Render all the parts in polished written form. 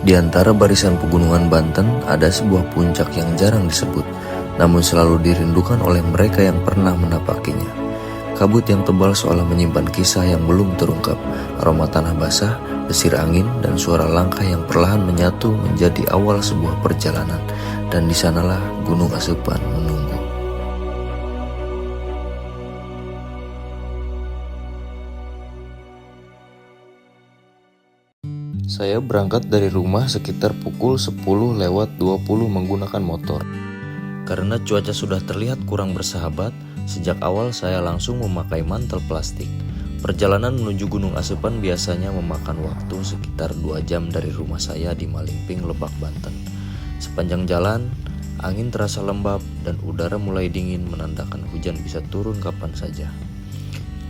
Di antara barisan pegunungan Banten ada sebuah puncak yang jarang disebut, namun selalu dirindukan oleh mereka yang pernah menapakinya. Kabut yang tebal seolah menyimpan kisah yang belum terungkap, aroma tanah basah, desir angin, dan suara langkah yang perlahan menyatu menjadi awal sebuah perjalanan. Dan di sanalah Gunung Asepan menunggu. Saya berangkat dari rumah sekitar pukul 10:20 menggunakan motor. Karena cuaca sudah terlihat kurang bersahabat, sejak awal saya langsung memakai mantel plastik. Perjalanan menuju Gunung Asepan biasanya memakan waktu sekitar 2 jam dari rumah saya di Malingping, Lebak, Banten. Sepanjang jalan, angin terasa lembab dan udara mulai dingin menandakan hujan bisa turun kapan saja.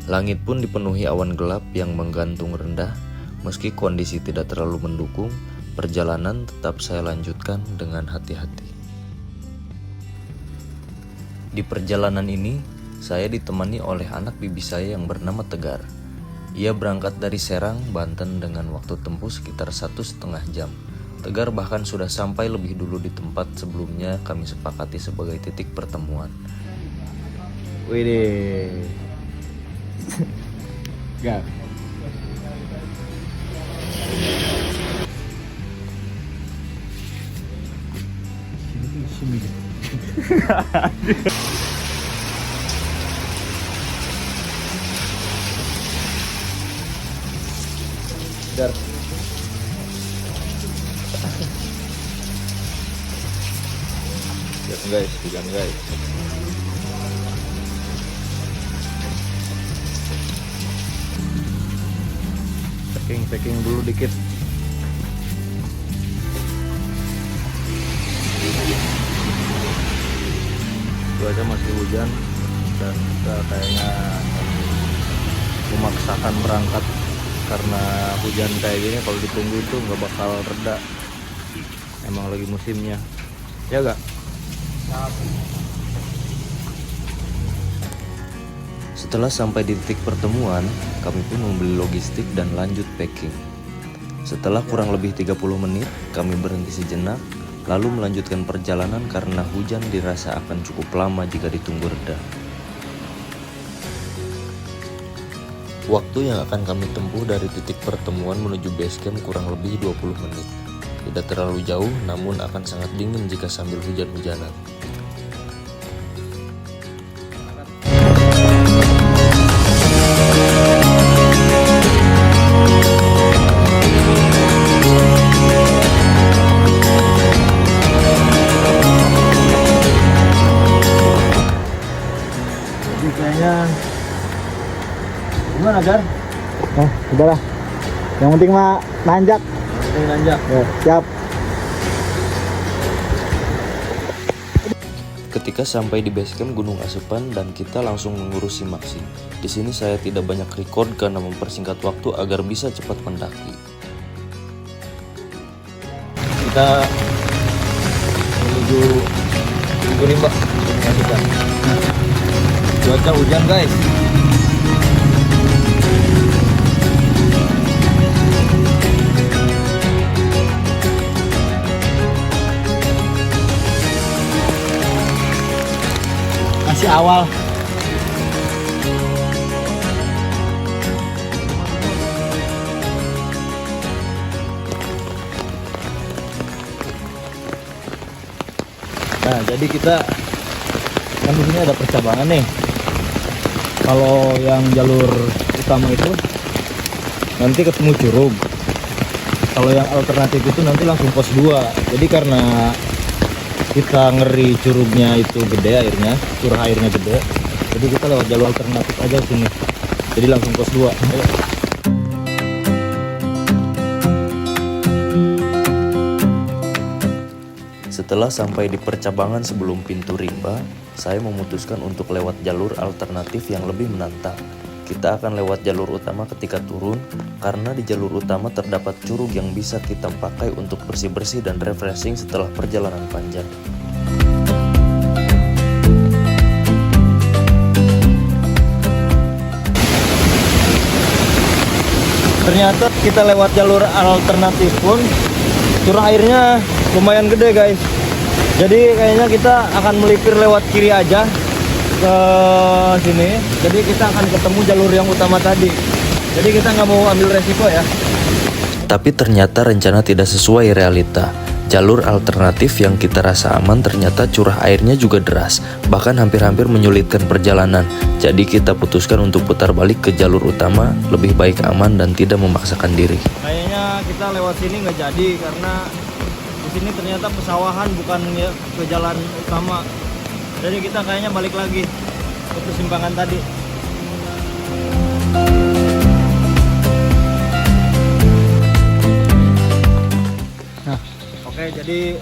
Langit pun dipenuhi awan gelap yang menggantung rendah. Meski kondisi tidak terlalu mendukung, perjalanan tetap saya lanjutkan dengan hati-hati. Di perjalanan ini, saya ditemani oleh anak bibi saya yang bernama Tegar. Ia berangkat dari Serang, Banten dengan waktu tempuh sekitar 1,5 jam. Tegar bahkan sudah sampai lebih dulu di tempat sebelumnya kami sepakati sebagai titik pertemuan. Wih, gak. Dar. Hujan guys. Packing dulu dikit. Cuaca masih hujan dan kita kayaknya memaksakan berangkat karena hujan kayak gini kalau ditunggu itu nggak bakal reda. Emang lagi musimnya, ya gak? Setelah sampai di titik pertemuan, kami pun membeli logistik dan lanjut packing. Setelah kurang lebih 30 menit, kami berhenti sejenak, lalu melanjutkan perjalanan karena hujan dirasa akan cukup lama jika ditunggu reda. Waktu yang akan kami tempuh dari titik pertemuan menuju base camp kurang lebih 20 menit. Tidak terlalu jauh, namun akan sangat dingin jika sambil hujan-hujanan. Kayaknya gimana Gar? Udahlah. Yang penting mah nanjak. Ya, siap. Ketika sampai di base camp Gunung Asepan dan kita langsung mengurusi maksi. Di sini saya tidak banyak record karena mempersingkat waktu agar bisa cepat mendaki. Kita menuju Rimba. Cuaca hujan guys. Masih awal. Nah, jadi kita kan di sini ada percabangan nih. Kalau yang jalur utama itu nanti ketemu Curug. Kalau yang alternatif itu nanti langsung pos 2. Jadi karena kita ngeri Curugnya itu gede airnya, curah airnya gede. Jadi kita lewat jalur alternatif aja sini. Jadi langsung pos 2. Ayo. Setelah sampai di percabangan sebelum pintu Rimba, saya memutuskan untuk lewat jalur alternatif yang lebih menantang. Kita akan lewat jalur utama ketika turun, karena di jalur utama terdapat curug yang bisa kita pakai untuk bersih-bersih dan refreshing setelah perjalanan panjang. Ternyata kita lewat jalur alternatif pun curah airnya lumayan gede guys. Jadi kayaknya kita akan melipir lewat kiri aja ke sini. Jadi kita akan ketemu jalur yang utama tadi. Jadi kita nggak mau ambil resiko ya. Tapi ternyata rencana tidak sesuai realita. Jalur alternatif yang kita rasa aman ternyata curah airnya juga deras, bahkan hampir-hampir menyulitkan perjalanan. Jadi kita putuskan untuk putar balik ke jalur utama, lebih baik aman dan tidak memaksakan diri. Kayaknya kita lewat sini nggak jadi karena di sini ternyata pesawahan bukan ya ke jalan utama. Jadi kita kayaknya balik lagi ke persimpangan tadi. Oke, jadi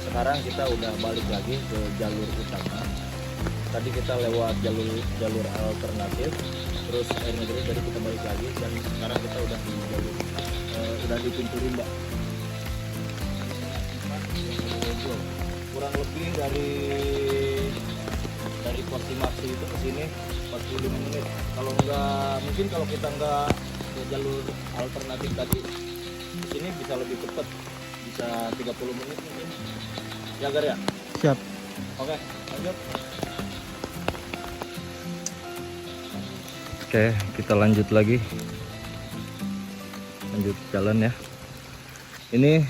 sekarang kita udah balik lagi ke jalur utama. Tadi kita lewat jalur alternatif, terus airnya terus, jadi kita balik lagi dan sekarang kita udah di jalur udah di pintu rimba. Kurang lebih dari pos Cimaksi itu ke sini 45 menit. Kalau mungkin kalau kita nggak ke jalur alternatif tadi, di sini bisa lebih cepat. Bisa 30 menit mungkin. Ya Gar ya? Siap. Oke, lanjut. Oke, kita lanjut lagi. Lanjut jalan ya. Ini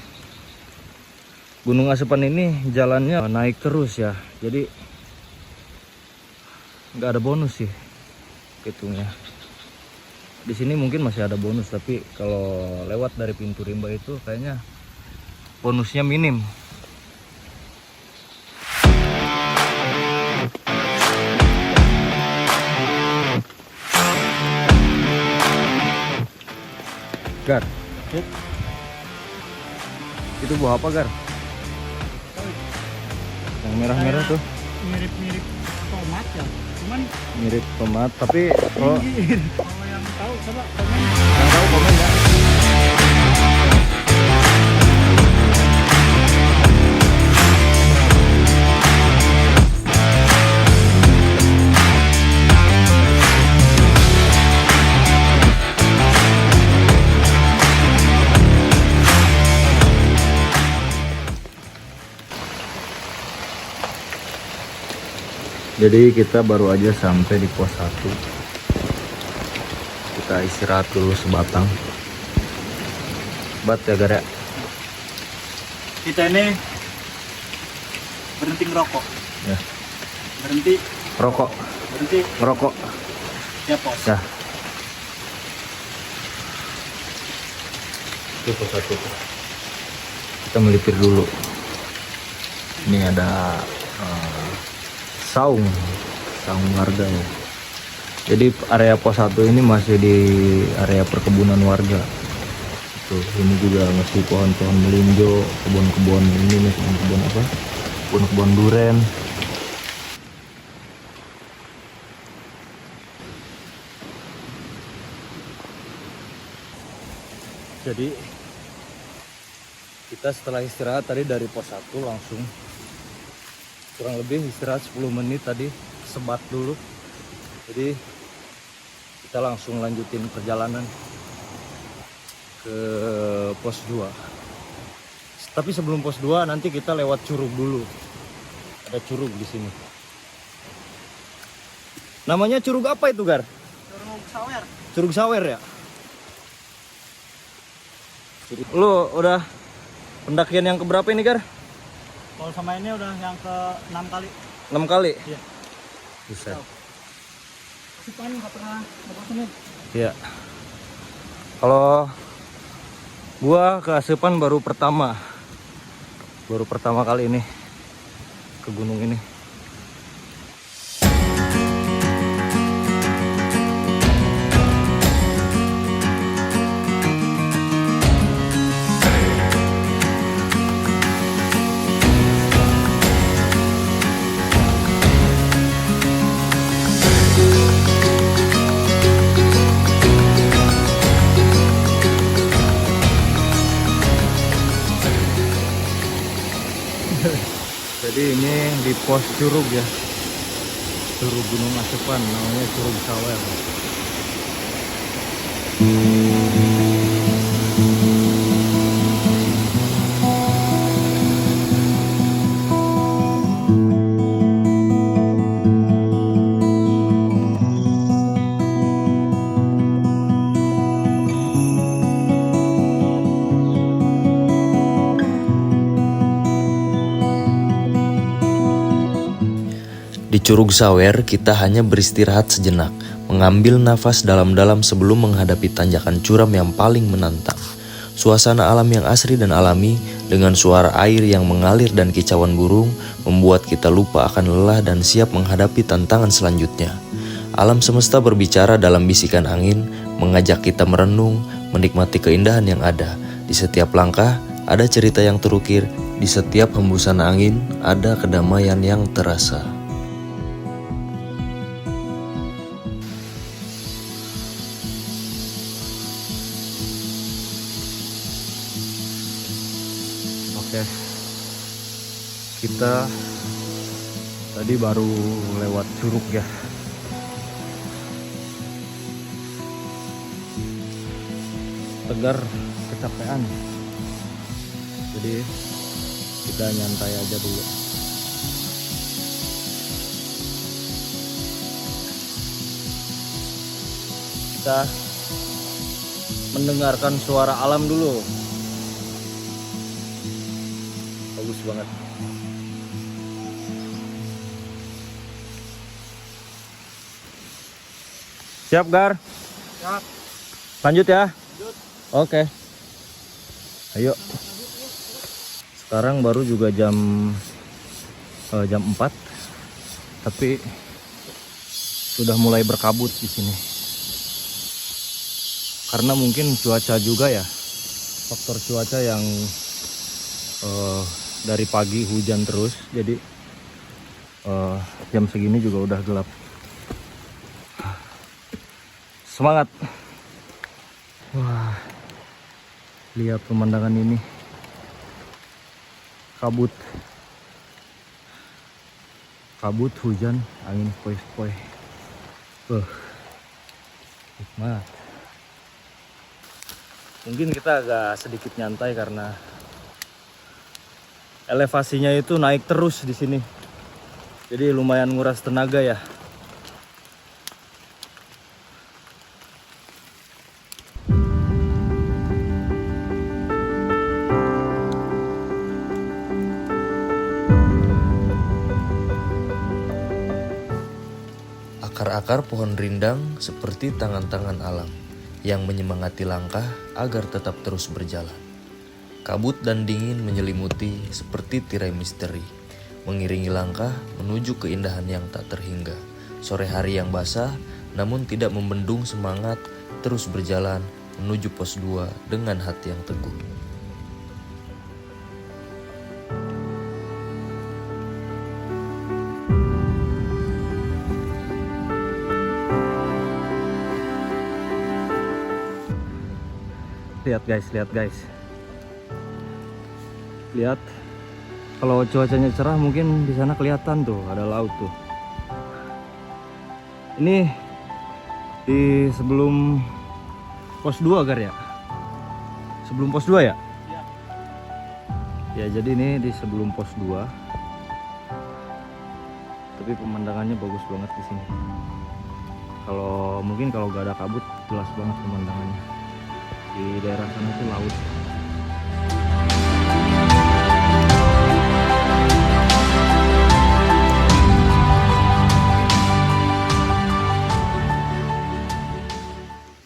Gunung Asepan ini jalannya naik terus ya. Jadi nggak ada bonus sih hitungnya. Di sini mungkin masih ada bonus, tapi kalau lewat dari pintu rimba itu kayaknya bonusnya minim. Gar, itu buah apa Gar? Yang merah-merah tuh? Mirip-mirip tomat ya, cuman Mirip tomat, tapi kalau yang tahu coba komen. yang tahu komen ya. Jadi kita baru aja sampai di pos 1. Kita istirahat dulu sebatang. Bat ya Gar ya? Kita ini berhenti ngerokok. Ya. Berhenti, Rokok, berhenti, ngerokok. ya pos. Ya. Itu pos 1 tuh. Kita melipir dulu. Ini ada saung warga ya. Jadi area pos 1 ini masih di area perkebunan warga. Tuh, ini juga masih pohon-pohon melinjo, kebun-kebun ini nih, kebun apa? Kebun duren. Jadi kita setelah istirahat tadi dari pos 1 langsung kurang lebih istirahat 10 menit tadi, sebat dulu. Jadi kita langsung lanjutin perjalanan ke pos 2. Tapi sebelum pos 2 nanti kita lewat curug dulu. Ada curug di sini. Namanya curug apa itu Gar? Curug Sawer. Curug Sawer ya? Lu udah pendakian yang keberapa ini Gar? Kalau sama ini udah yang ke 6 kali. 6 kali? Iya. Bisa. Asepan nggak pernah ngebosenin. Iya. Kalau gua ke Asepan baru pertama kali ini ke gunung ini. Jadi ini di pos curug ya, curug Gunung Asepan, namanya Curug Sawer. Curug Sawer kita hanya beristirahat sejenak, mengambil nafas dalam-dalam sebelum menghadapi tanjakan curam yang paling menantang. Suasana alam yang asri dan alami dengan suara air yang mengalir dan kicauan burung membuat kita lupa akan lelah dan siap menghadapi tantangan selanjutnya. Alam semesta berbicara dalam bisikan angin, mengajak kita merenung, menikmati keindahan yang ada. Di setiap langkah ada cerita yang terukir, di setiap hembusan angin ada kedamaian yang terasa. Oke, kita tadi baru lewat curug ya. Tegar, kecapean. Jadi kita nyantai aja dulu. Kita mendengarkan suara alam dulu. Bagus banget. Siap, Gar? Siap. Lanjut ya? Lanjut. Oke. Ayo. Sekarang baru juga jam 4. Tapi sudah mulai berkabut di sini. Karena mungkin cuaca juga ya. Faktor cuaca yang dari pagi hujan terus, jadi jam segini juga udah gelap. Semangat. Wah, lihat pemandangan ini. Kabut, hujan, angin sepoi-sepoi. Nikmat. Mungkin kita agak sedikit nyantai karena elevasinya itu naik terus di sini. Jadi lumayan nguras tenaga ya. Akar-akar pohon rindang seperti tangan-tangan alam yang menyemangati langkah agar tetap terus berjalan. Kabut dan dingin menyelimuti seperti tirai misteri, mengiringi langkah menuju keindahan yang tak terhingga. Sore hari yang basah namun tidak membendung semangat terus berjalan menuju pos 2 dengan hati yang teguh. Lihat guys. Lihat. Kalau cuacanya cerah mungkin di sana kelihatan tuh ada laut tuh. Ini di sebelum pos 2 Gar ya? Sebelum pos 2 ya? Iya. Ya, jadi ini di sebelum pos 2. Tapi pemandangannya bagus banget di sini. Mungkin kalau gak ada kabut jelas banget pemandangannya. Di daerah sana itu laut.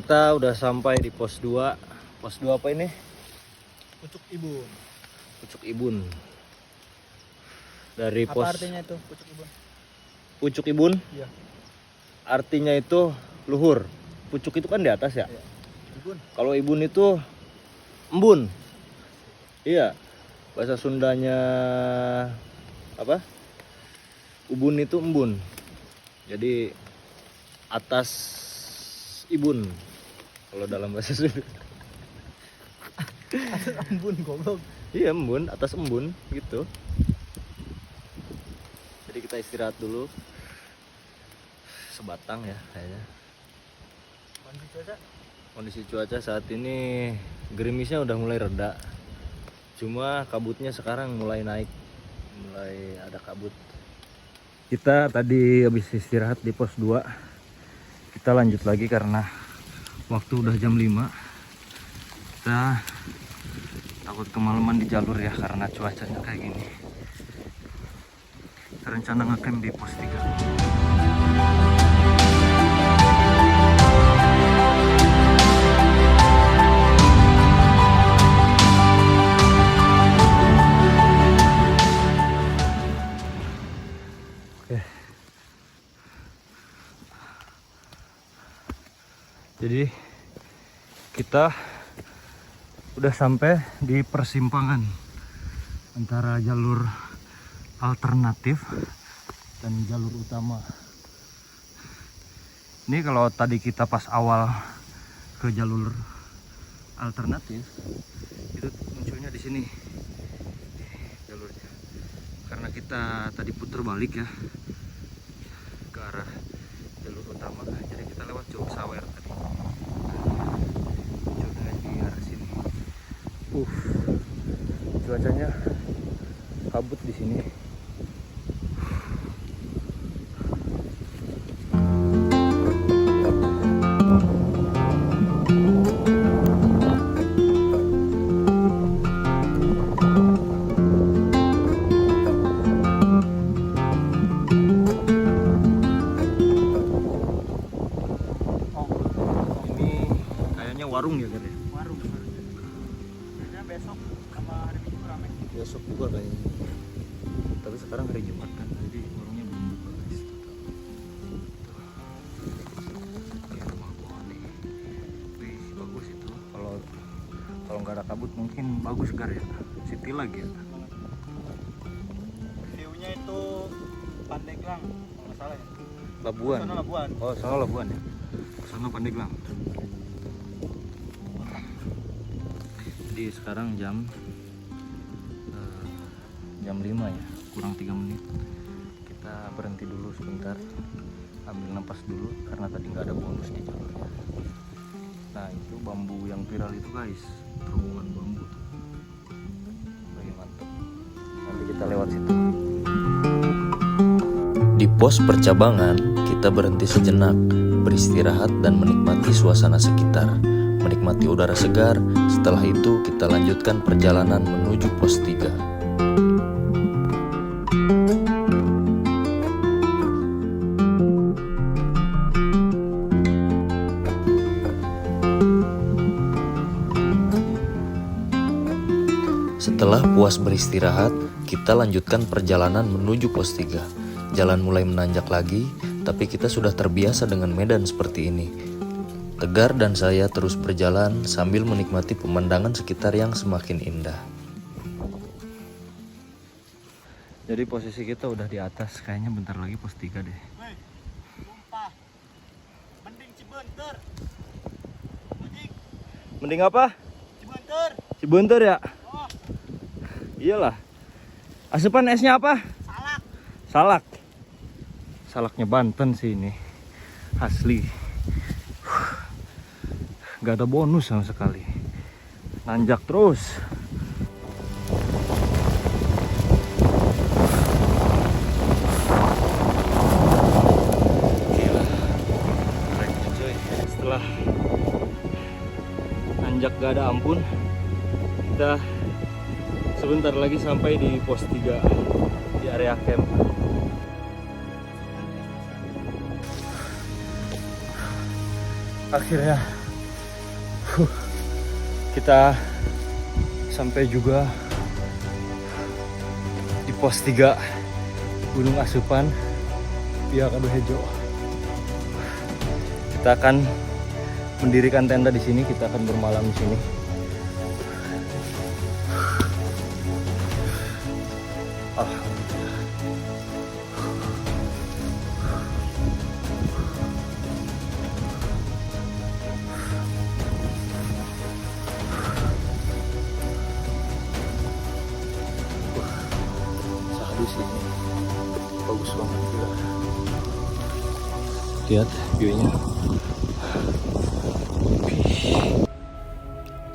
Kita udah sampai di pos 2. Pos 2 apa ini? Pucuk Ibun. Pucuk Ibun. Dari Apa pos artinya itu Pucuk Ibun? Pucuk Ibun? Iya. Artinya itu luhur. Pucuk itu kan di atas ya? Iya. Ibun. Kalau Ibun itu embun. Iya. Bahasa Sundanya apa? Ubun itu embun. Jadi atas Ibun. Kalau dalam bahasa Sunda. Embun goblok. Iya, embun, atas embun gitu. Jadi kita istirahat dulu. Sebatang ya kayaknya. Kondisi cuaca? Kondisi cuaca saat ini gerimisnya udah mulai reda. Cuma kabutnya sekarang mulai naik. Mulai ada kabut. Kita tadi habis istirahat di pos 2. Kita lanjut lagi karena waktu udah jam 5. Kita takut kemalaman di jalur ya karena cuacanya kayak gini. Kita rencana ngecamp di pos 3. Jadi kita udah sampai di persimpangan antara jalur alternatif dan jalur utama. Ini kalau tadi kita pas awal ke jalur alternatif itu munculnya di sini jalurnya. Karena kita tadi putar balik ya ke arah jalur utama, jadi kita lewat Curug Sawer tadi. Munculnya di arah sini. Cuacanya kabut di sini. Warung ya kan ya? Warung. Biasanya besok sama hari Minggu rame. Besok juga kayaknya. Tapi sekarang hari Jumat kan, jadi warungnya belum buka guys. Kayak rumah pohon nih. Wih, bagus itu. Kalau nggak ada kabut mungkin bagus gar ya. City lagi ya. View-nya itu Pandeglang, kalau nggak salah ya. Labuan. Sana Labuan. Oh, sana Labuan ya. Sana Pandeglang. Jadi sekarang jam 5 ya, kurang 3 menit. Kita berhenti dulu sebentar, ambil napas dulu karena tadi nggak ada bonus di jalurnya. Nah itu bambu yang viral itu guys, terowongan bambu tuh. Lagi mantep. Nanti kita lewat situ. Di pos percabangan, kita berhenti sejenak, beristirahat dan menikmati suasana sekitar, menikmati udara segar. Setelah itu kita lanjutkan perjalanan menuju pos 3. Setelah puas beristirahat, kita lanjutkan perjalanan menuju pos 3. Jalan mulai menanjak lagi, tapi kita sudah terbiasa dengan medan seperti ini. Tegar dan saya terus berjalan sambil menikmati pemandangan sekitar yang semakin indah. Jadi posisi kita udah di atas, kayaknya bentar lagi pos 3 deh. Weh, sumpah. Mending Cibentur. Mending apa? Cibentur. Cibentur ya? Oh, Iyalah. Asupan esnya apa? salak. Salak. Salaknya Banten sih ini. Asli. Gak ada bonus sama sekali. Nanjak terus. Gila. Keren coy. Setelah nanjak gak ada ampun, kita sebentar lagi sampai di pos 3 di area camp. Akhirnya kita sampai juga di pos 3 Gunung Asupan Pia Kadohejo. Kita akan mendirikan tenda di sini, kita akan bermalam di sini. Alhamdulillah. Sahdu sih ini bagus banget gila. Lihat view-nya.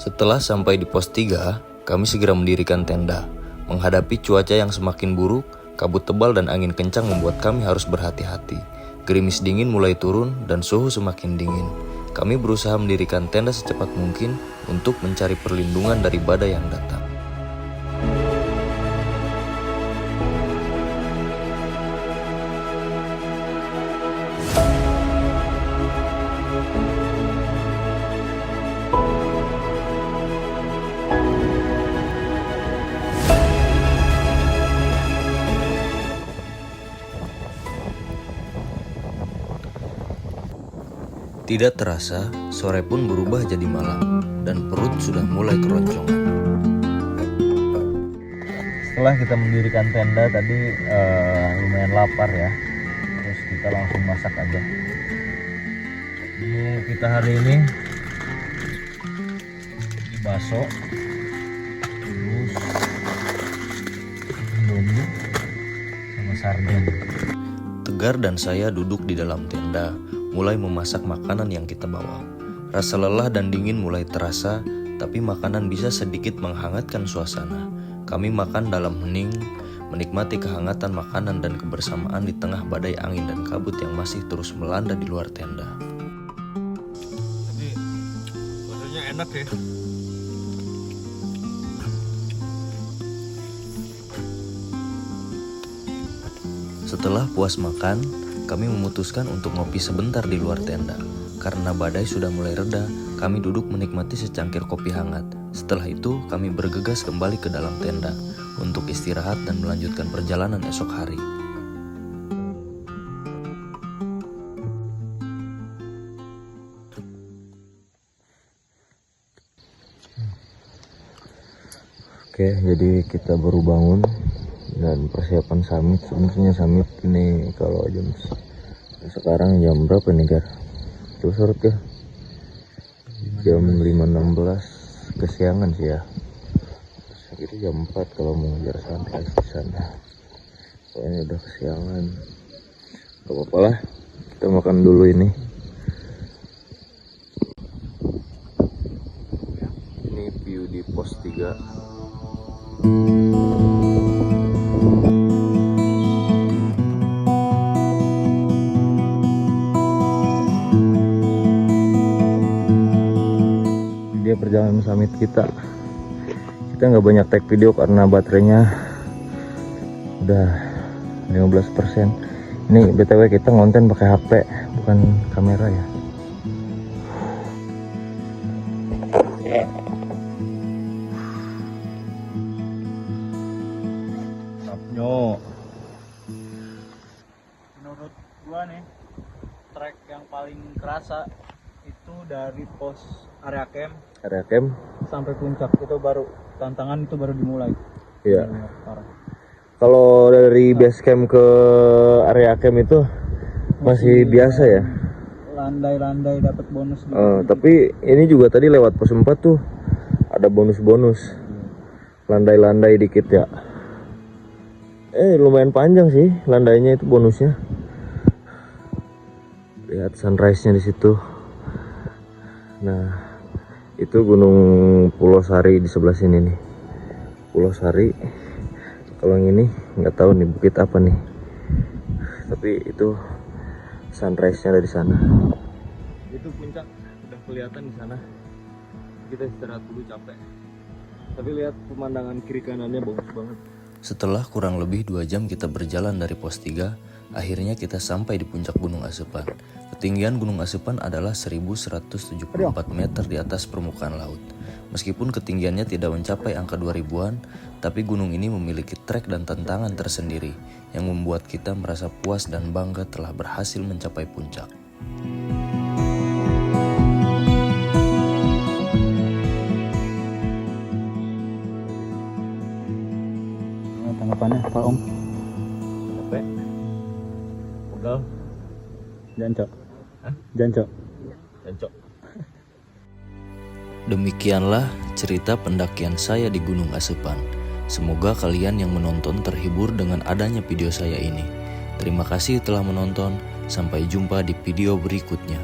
Setelah sampai di pos 3, kami segera mendirikan tenda. Menghadapi cuaca yang semakin buruk, kabut tebal dan angin kencang membuat kami harus berhati-hati. Gerimis dingin mulai turun dan suhu semakin dingin. Kami berusaha mendirikan tenda secepat mungkin untuk mencari perlindungan dari badai yang datang. Tidak terasa, sore pun berubah jadi malam dan perut sudah mulai keroncongan. Setelah kita mendirikan tenda tadi lumayan lapar ya. Terus kita langsung masak aja. Menu kita hari ini di bakso, terus indomie sama sarden. Tegar dan saya duduk di dalam tenda, mulai memasak makanan yang kita bawa. Rasa lelah dan dingin mulai terasa, tapi makanan bisa sedikit menghangatkan suasana. Kami makan dalam hening, menikmati kehangatan makanan dan kebersamaan di tengah badai angin dan kabut yang masih terus melanda di luar tenda. Jadi badannya enak ya. Setelah puas makan, kami memutuskan untuk ngopi sebentar di luar tenda. Karena badai sudah mulai reda, kami duduk menikmati secangkir kopi hangat. Setelah itu, kami bergegas kembali ke dalam tenda untuk istirahat dan melanjutkan perjalanan esok hari. Oke, jadi kita baru bangun dan persiapan summit. Sebenarnya summit ini kalau sekarang jam berapa nih, Gar? Tuh sorot ya. Jam 5.16 kesiangan sih ya. Terus itu jam 4 kalau mau ngejar sunrise di sana. Pokoknya udah kesiangan. Gak apa-apa lah. Kita makan dulu ini. Ini view di pos 3. Dia perjalanan summit kita nggak banyak take video karena baterainya udah 15%. Ini BTW kita ngonten pakai HP bukan kamera ya. Sapnyo. Menurut gua nih, trek yang paling kerasa itu dari pos area camp sampai puncak. Itu baru tantangan, itu baru dimulai. Iya. Parah. Kalau dari base camp ke area camp itu masih biasa ya. Landai-landai dapat bonus gitu. Tapi ini juga tadi lewat pos 4 tuh ada bonus-bonus. Landai-landai dikit ya. Lumayan panjang sih landainya, itu bonusnya. Lihat sunrise-nya di situ. Nah, itu Gunung Pulau Sari di sebelah sini nih. Pulau Sari. Kalau yang ini nggak tahu nih bukit apa nih. Tapi itu sunrise-nya dari sana. Itu puncak udah kelihatan di sana. Kita istirahat dulu, capek. Tapi lihat pemandangan kiri kanannya bagus banget. Setelah kurang lebih 2 jam kita berjalan dari pos 3, akhirnya kita sampai di puncak Gunung Asepan. Ketinggian Gunung Asepan adalah 1174 meter di atas permukaan laut. Meskipun ketinggiannya tidak mencapai angka 2000-an, tapi gunung ini memiliki trek dan tantangan tersendiri yang membuat kita merasa puas dan bangga telah berhasil mencapai puncak. Tanggapannya Pak Om? Capek. Pegal. Jancok. Hah? Jancok. Jancok. Demikianlah cerita pendakian saya di Gunung Asepan. Semoga kalian yang menonton terhibur dengan adanya video saya ini. Terima kasih telah menonton. Sampai jumpa di video berikutnya.